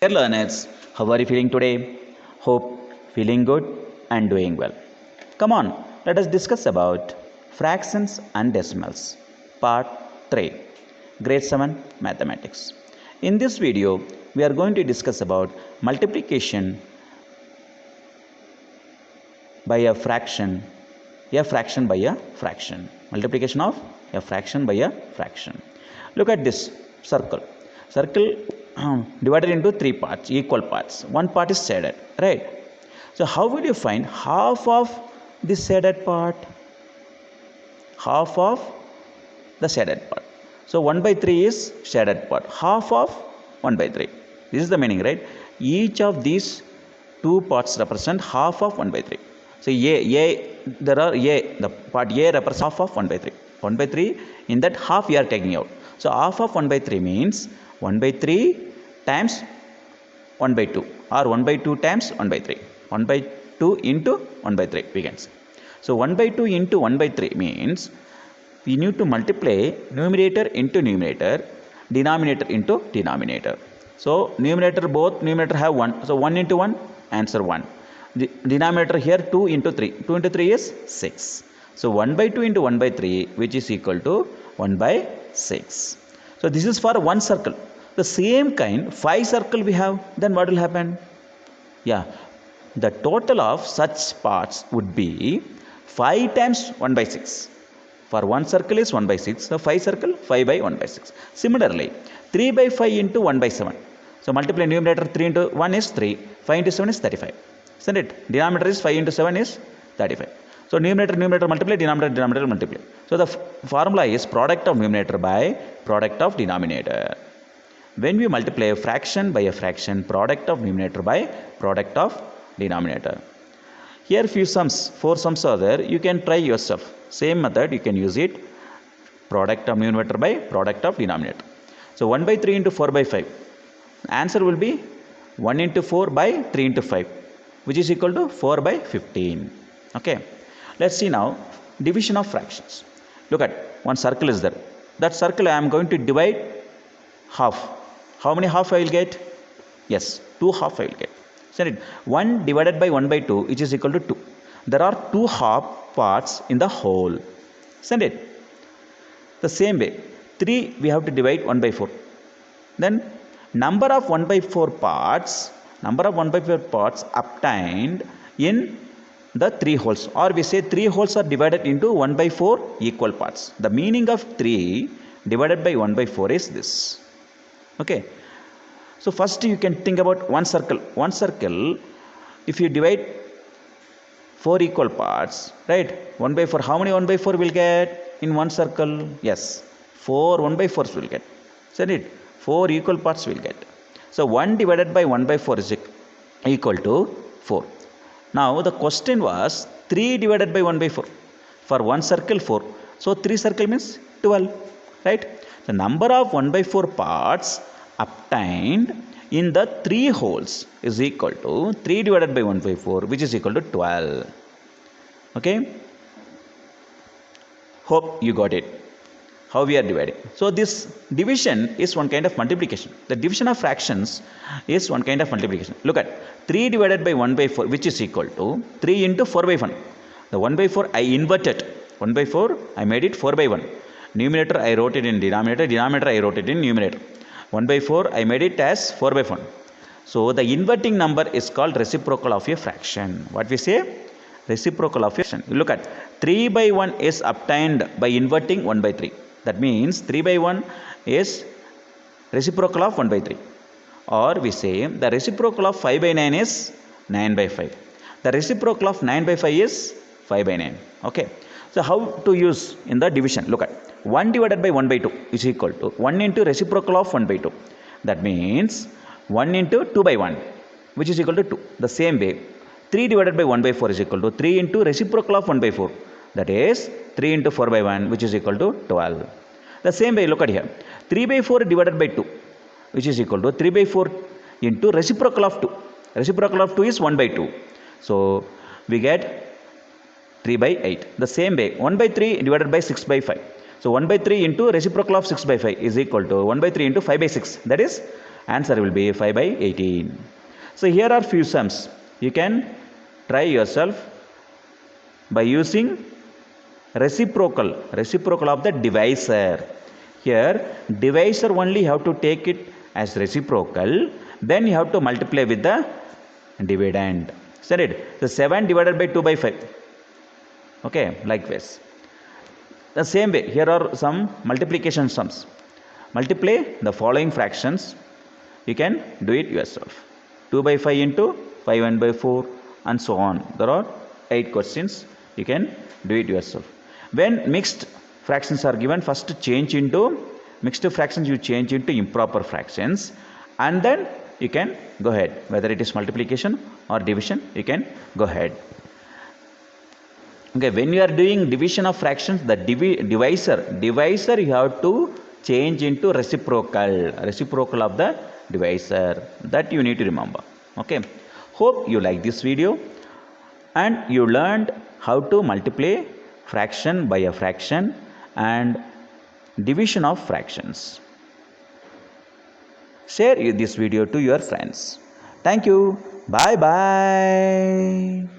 Dear learners, how are you feeling today? Hope feeling good and doing well. Come on, let us discuss about fractions and decimals. Part 3, Grade 7 Mathematics. In this video, we are going to discuss about multiplication by a fraction by a fraction. Multiplication of a fraction by a fraction. Look at this circle. Circle divided into three parts, equal parts. One part is shaded, right? So how will you find half of this shaded part? Half of the shaded part. So 1 by 3 is shaded part. Half of 1 by 3. This is the meaning, right? Each of these two parts represent half of 1 by 3. So the part A represents half of 1 by 3. 1 by 3, in that half we are taking out. So half of 1 by 3 means 1 by 3 times 1 by 2 or 1 by 2 times 1 by 3. 1 by 2 into 1 by 3 we can say. So 1 by 2 into 1 by 3 means we need to multiply numerator into numerator, denominator into denominator. So both numerator have 1. So 1 into 1, answer 1. The denominator here 2 into 3. 2 into 3 is 6. So 1 by 2 into 1 by 3, which is equal to 1 by 6. So this is for one circle. The same kind 5 circle we have, then what will happen? Yeah, the total of such parts would be 5 times 1 by 6. For one circle is 1 by 6. So 5 circle 5 by 1 by 6. Similarly, 3 by 5 into 1 by 7. So multiply numerator 3 into 1 is 3. 5 into 7 is 35. Isn't it? Denominator is 5 into 7 is 35. So numerator multiply, denominator multiply. So the formula is product of numerator by product of denominator. When we multiply a fraction by a fraction, product of numerator by product of denominator. Here few sums, 4 sums are there. You can try yourself. Same method you can use it. Product of numerator by product of denominator. So 1 by 3 into 4 by 5. Answer will be 1 into 4 by 3 into 5, which is equal to 4 by 15. Okay. Let's see now division of fractions. Look at one circle is there. That circle I am going to divide half. How many half I will get? Yes, 2 half I will get. Isn't it? 1 divided by 1 by 2, which is equal to 2. There are 2 half parts in the whole. Isn't it? The same way, 3 we have to divide 1 by 4. Then number of 1 by 4 parts obtained in the 3 wholes, or we say 3 wholes are divided into 1 by 4 equal parts. The meaning of 3 divided by 1 by 4 is this. Okay. So first you can think about one circle. One circle, if you divide 4 equal parts, right? 1 by 4, how many 1 by 4 will get in one circle? Yes, 4 1 by 4s will get. Isn't it? 4 equal parts will get. So 1 divided by 1 by 4 is equal to 4. Now the question was 3 divided by 1 by 4. For one circle 4. So 3 circle means 12. Right? The number of 1 by 4 parts obtained in the 3 wholes is equal to 3 divided by 1 by 4, which is equal to 12. Okay? Hope you got it. How we are dividing. So this division is one kind of multiplication. The division of fractions is one kind of multiplication. Look at 3 divided by 1 by 4, which is equal to 3 into 4 by 1. The 1 by 4 I inverted. 1 by 4 I made it 4 by 1. Numerator I wrote it in denominator. Denominator I wrote it in numerator. 1 by 4 I made it as 4 by 1. So the inverting number is called reciprocal of a fraction. What we say? Reciprocal of a fraction. You look at 3 by 1 is obtained by inverting 1 by 3. That means 3 by 1 is reciprocal of 1 by 3. Or we say the reciprocal of 5 by 9 is 9 by 5. The reciprocal of 9 by 5 is 5 by 9. Okay. So how to use in the division? Look at 1 divided by 1 by 2 is equal to 1 into reciprocal of 1 by 2. That means 1 into 2 by 1, which is equal to 2. The same way, 3 divided by 1 by 4 is equal to 3 into reciprocal of 1 by 4. That is 3 into 4 by 1, which is equal to 12. The same way, look at here. 3 by 4 divided by 2, which is equal to 3 by 4 into reciprocal of 2. Reciprocal of 2 is 1 by 2. So we get 3 by 8. The same way, 1 by 3 divided by 6 by 5. So 1 by 3 into reciprocal of 6 by 5 is equal to 1 by 3 into 5 by 6. That is Answer will be 5 by 18. So here are few sums. You can try yourself by using reciprocal of the divisor. Here divisor only have to take it as reciprocal, then you have to multiply with the dividend. Said it. The 7 divided by 2 by 5. Okay, likewise. The same way, here are some multiplication sums. Multiply the following fractions. You can do it yourself. 2 by 5 into 5 1 by 4 and so on. There are 8 questions. You can do it yourself. When mixed fractions are given, first change into mixed fractions, you change into improper fractions, and then you can go ahead. Whether it is multiplication or division, you can go ahead. Okay, when you are doing division of fractions, the divisor you have to change into reciprocal of the divisor. That you need to remember. Okay, hope you like this video and you learned how to multiply fraction by a fraction and division of fractions. Share this video to your friends. Thank you. Bye bye.